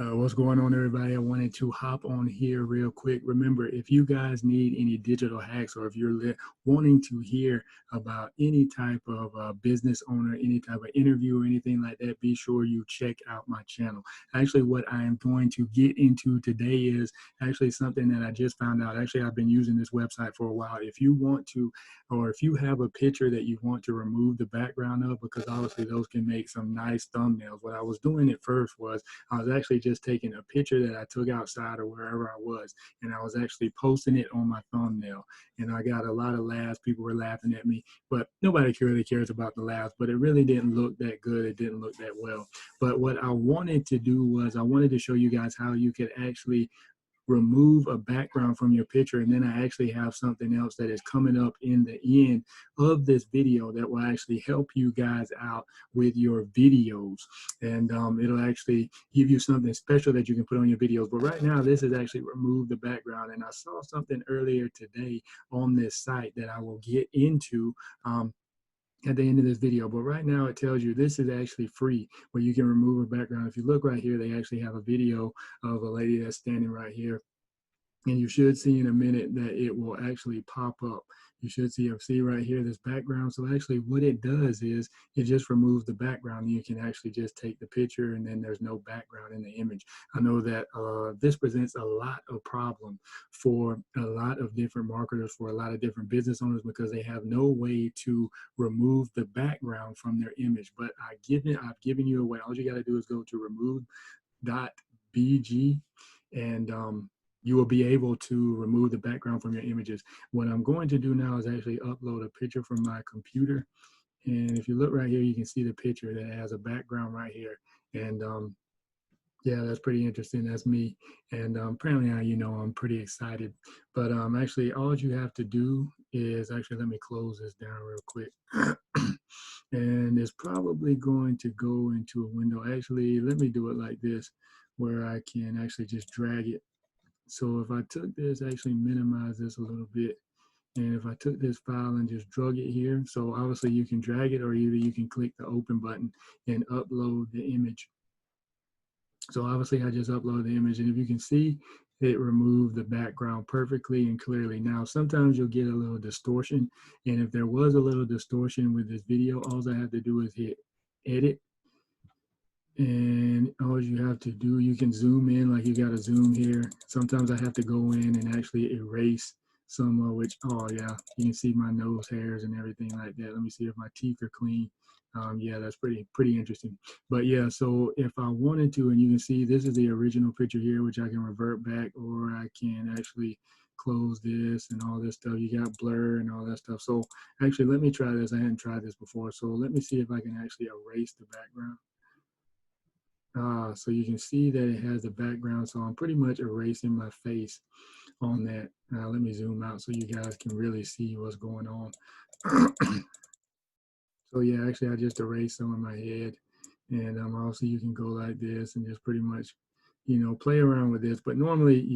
What's going on, everybody? I wanted to hop on here real quick. Remember, if you guys need any digital hacks, or if you're wanting to hear about any type of business owner, any type of interview or anything like that, be sure you check out my channel. Actually, what I am going to get into today is actually something that I just found out. Actually, I've been using this website for a while. If you want to, or if you have a picture that you want to remove the background of, because obviously those can make some nice thumbnails. What I was doing at first was I was actually just taking a picture that I took outside or wherever I was, and I was actually posting it on my thumbnail. And I got a lot of laughs. People were laughing at me, but nobody really cares about the laughs. But it really didn't look that good. It didn't look that well. But what I wanted to do was I wanted to show you guys how you could actually remove a background from your picture, and then I actually have something else that is coming up in the end of this video that will actually help you guys out with your videos, and it'll actually give you something special that you can put on your videos. But right now, this is actually remove the background, and I saw something earlier today on this site that I will get into at the end of this video. But right now it tells you this is actually free, where you can remove a background. If you look right here, they actually have a video of a lady that's standing right here, and you should see in a minute that it will actually pop up. You should see right here this background. So actually what it does is it just removes the background. You can actually just take the picture, and then there's no background in the image. I know that this presents a lot of problem for a lot of different marketers, for a lot of different business owners, because they have no way to remove the background from their image. But I've given you a way. All you got to do is go to remove.bg, and you will be able to remove the background from your images. What I'm going to do now is actually upload a picture from my computer. And if you look right here, you can see the picture that has a background right here. And yeah, that's pretty interesting. That's me. And apparently, I'm pretty excited. But actually, all you have to do is actually, let me close this down real quick. And it's probably going to go into a window. Actually, let me do it like this, where I can actually just drag it. So if I took this, actually minimize this a little bit, and if I took this file and just drug it here, so obviously you can drag it, or either you can click the open button and upload the image. So obviously I just uploaded the image, and if you can see, it removed the background perfectly and clearly. Now, sometimes you'll get a little distortion, and if there was a little distortion with this video, all I have to do is hit edit. And all you have to do, you can zoom in, like you got to zoom here. Sometimes I have to go in and actually erase some of which, oh yeah, you can see my nose hairs and everything like that. Let me see if my teeth are clean. Yeah, that's pretty interesting. But yeah, so if I wanted to, and you can see this is the original picture here, which I can revert back, or I can actually close this and all this stuff. You got blur and all that stuff. So actually, let me try this. I hadn't tried this before. So let me see if I can actually erase the background. So you can see that it has a background, so I'm pretty much erasing my face on that. Now let me zoom out so you guys can really see what's going on. So yeah, actually I just erased some of my head, and also you can go like this and just pretty much, play around with this. But normally,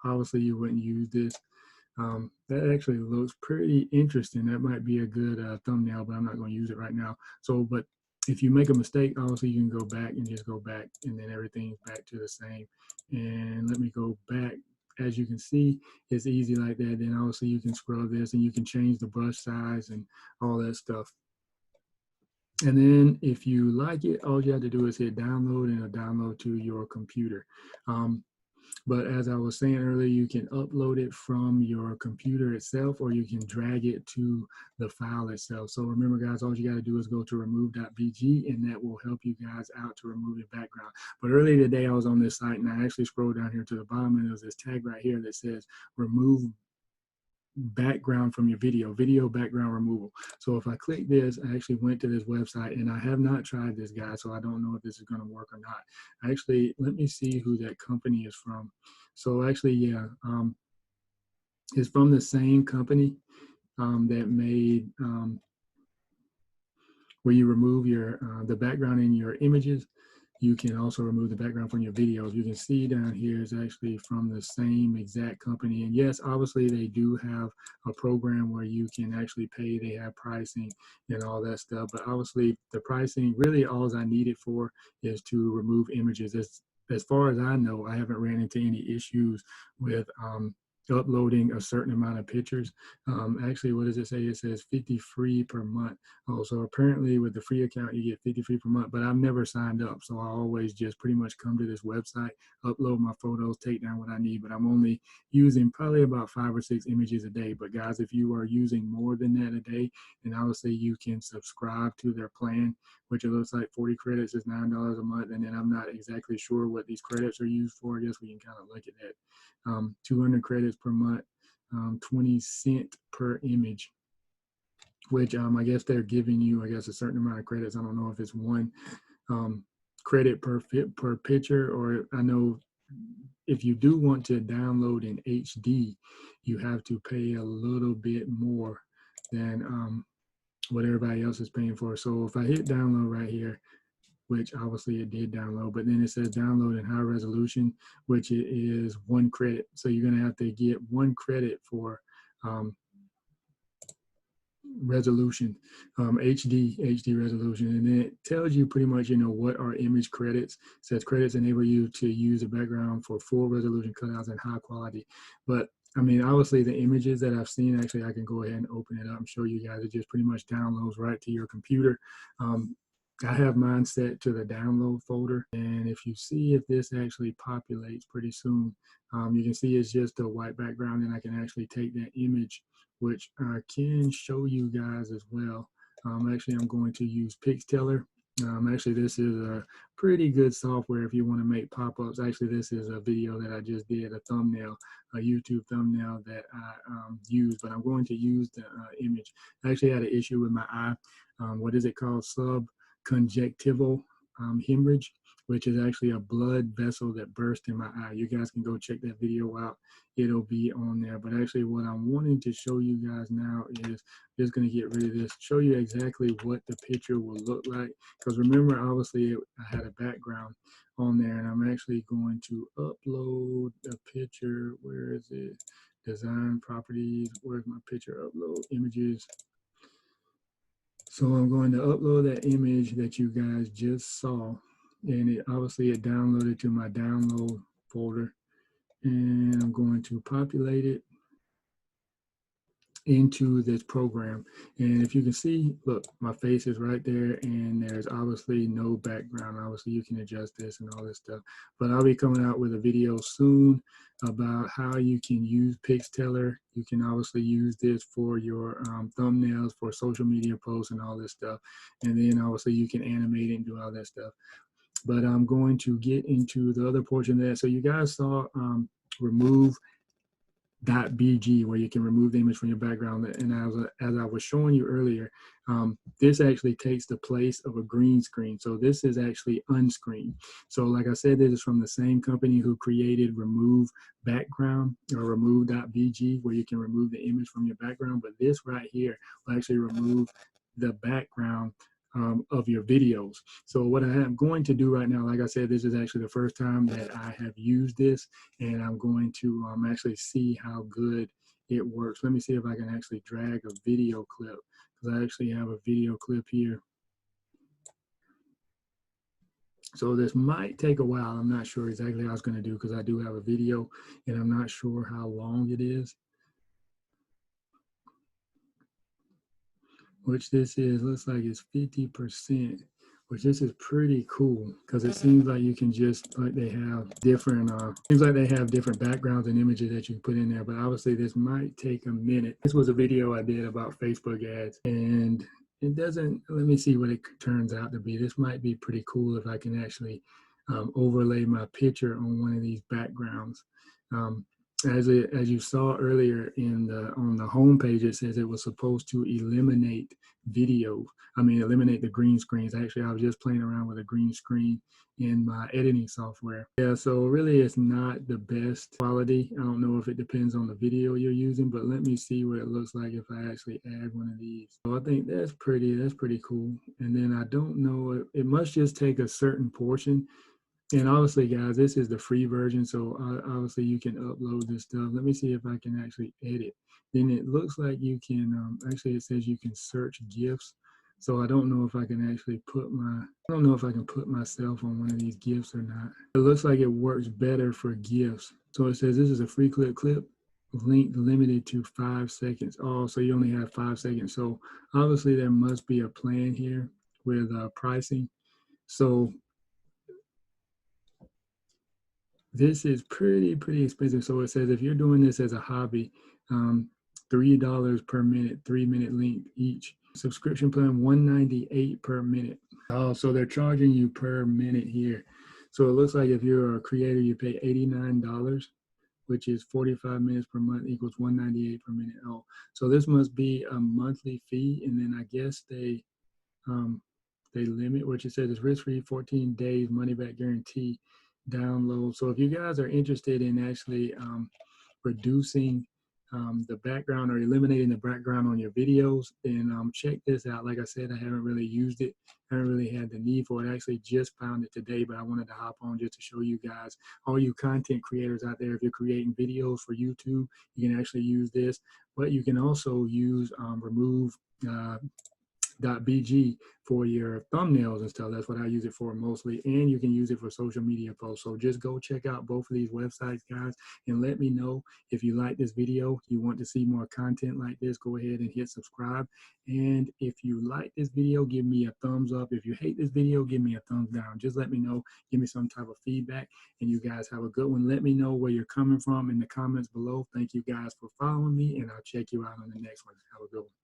obviously you wouldn't use this. That actually looks pretty interesting. That might be a good thumbnail, but I'm not going to use it right now. So, but if you make a mistake, obviously you can go back and just go back, and then everything's back to the same. And let me go back. As you can see, it's easy like that. Then obviously you can scrub this, and you can change the brush size and all that stuff. And then if you like it, all you have to do is hit download, and it'll download to your computer. But as I was saying earlier, you can upload it from your computer itself, or you can drag it to the file itself. So remember, guys, all you got to do is go to remove.bg, and that will help you guys out to remove your background. But earlier today, I was on this site, and I actually scrolled down here to the bottom, and there's this tag right here that says remove background from your video background removal. So if I click this, I actually went to this website, and I have not tried this, guy, so I don't know if this is going to work or not. Actually, let me see who that company is from. So actually, yeah, it's from the same company that made where you remove your the background in your images. You can also remove the background from your videos. You can see down here is actually from the same exact company. And yes, obviously they do have a program where you can actually pay. They have pricing and all that stuff. But obviously the pricing, really all I need it for is to remove images. as far as I know, I haven't ran into any issues with uploading a certain amount of pictures. Actually, what does it say? It says 50 free per month. Oh, so apparently with the free account, you get 50 free per month, but I've never signed up. So I always just pretty much come to this website, upload my photos, take down what I need, but I'm only using probably about 5 or 6 images a day. But guys, if you are using more than that a day, then I would say you can subscribe to their plan, which it looks like 40 credits is $9 a month. And then I'm not exactly sure what these credits are used for. I guess we can kind of look at that. 200 credits per month, 20 cents per image, which I guess they're giving you, I guess, a certain amount of credits. I don't know if it's one credit per picture, or I know if you do want to download in HD, you have to pay a little bit more than what everybody else is paying for. So if I hit download right here, which obviously it did download, but then it says download in high resolution, which it is 1 credit. So you're going to have to get 1 credit for resolution, HD resolution. And then it tells you pretty much, what are image credits. It says credits enable you to use a background for full resolution cutouts and high quality. But I mean, obviously the images that I've seen, actually, I can go ahead and open it up and show you guys. It just pretty much downloads right to your computer. I have mine set to the download folder, and if you see if this actually populates pretty soon, you can see it's just a white background, and I can actually take that image, which I can show you guys as well. Actually, I'm going to use Pixteller. Actually, this is a pretty good software if you want to make pop-ups. Actually, this is a video that I just did, a thumbnail, a YouTube thumbnail that I used, but I'm going to use the image. I actually had an issue with my eye. What is it called? Subconjunctival hemorrhage, which is actually a blood vessel that burst in my eye. You guys can go check that video out. It'll be on there. But actually what I'm wanting to show you guys now is just going to get rid of this, show you exactly what the picture will look like. Because remember, obviously I had a background on there, and I'm actually going to upload a picture. Where is it? Design properties. Where's my picture? Upload images. So I'm going to upload that image that you guys just saw, and it downloaded to my download folder, and I'm going to populate it into this program. And if you can see, look, my face is right there, and there's obviously no background. Obviously you can adjust this and all this stuff, but I'll be coming out with a video soon about how you can use Pixteller. You can obviously use this for your thumbnails, for social media posts and all this stuff, and then obviously you can animate it and do all that stuff. But I'm going to get into the other portion of that. So you guys saw remove .bg, where you can remove the image from your background. And as I was showing you earlier, this actually takes the place of a green screen. So this is actually unscreened. So like I said, this is from the same company who created remove background, or remove .bg, where you can remove the image from your background. But this right here will actually remove the background of your videos. So what I am going to do right now, like I said, this is actually the first time that I have used this, and I'm going to actually see how good it works. Let me see if I can actually drag a video clip, because I actually have a video clip here. So this might take a while. I'm not sure exactly how it's going to do, because I do have a video and I'm not sure how long it is. Which this is, looks like it's 50%, which this is pretty cool, because it seems like you can just, like they have different, seems like they have different backgrounds and images that you can put in there, but obviously this might take a minute. This was a video I did about Facebook ads, and it doesn't, let me see what it turns out to be. This might be pretty cool if I can actually overlay my picture on one of these backgrounds. As you saw earlier on the home page, it says it was supposed to eliminate eliminate the green screens. Actually, I was just playing around with a green screen in my editing software. Yeah, so really it's not the best quality. I don't know if it depends on the video you're using, but let me see what it looks like if I actually add one of these. So I think that's pretty cool. And then I don't know, it must just take a certain portion. And obviously, guys, this is the free version, so obviously you can upload this stuff. Let me see if I can actually edit. Then it looks like you can, actually it says you can search GIFs. So I don't know if I can actually I don't know if I can put myself on one of these gifts or not. It looks like it works better for gifts. So it says this is a free clip length limited to 5 seconds. Oh, so you only have 5 seconds. So obviously there must be a plan here with pricing. So this is pretty expensive. So it says if you're doing this as a hobby, $3 per minute, 3-minute length each. Subscription plan $198 per minute. Oh, so they're charging you per minute here. So it looks like if you're a creator, you pay $89, which is 45 minutes per month equals $198 per minute. Oh, so this must be a monthly fee, and then I guess they limit, which it says is risk-free, 14 days money back guarantee download. So if you guys are interested in actually reducing the background or eliminating the background on your videos, then check this out. Like I said, I haven't really used it. I haven't really had the need for it. I actually just found it today, but I wanted to hop on just to show you guys, all you content creators out there, if you're creating videos for YouTube, you can actually use this, but you can also use remove .bg for your thumbnails and stuff. That's what I use it for mostly, and you can use it for social media posts. So just go check out both of these websites, guys, and let me know if you like this video, you want to see more content like this. Go ahead and hit subscribe, and if you like this video, give me a thumbs up. If you hate this video, give me a thumbs down. Just let me know, give me some type of feedback, and you guys have a good one. Let me know where you're coming from in the comments below. Thank you guys for following me, and I'll check you out on the next one. Have a good one.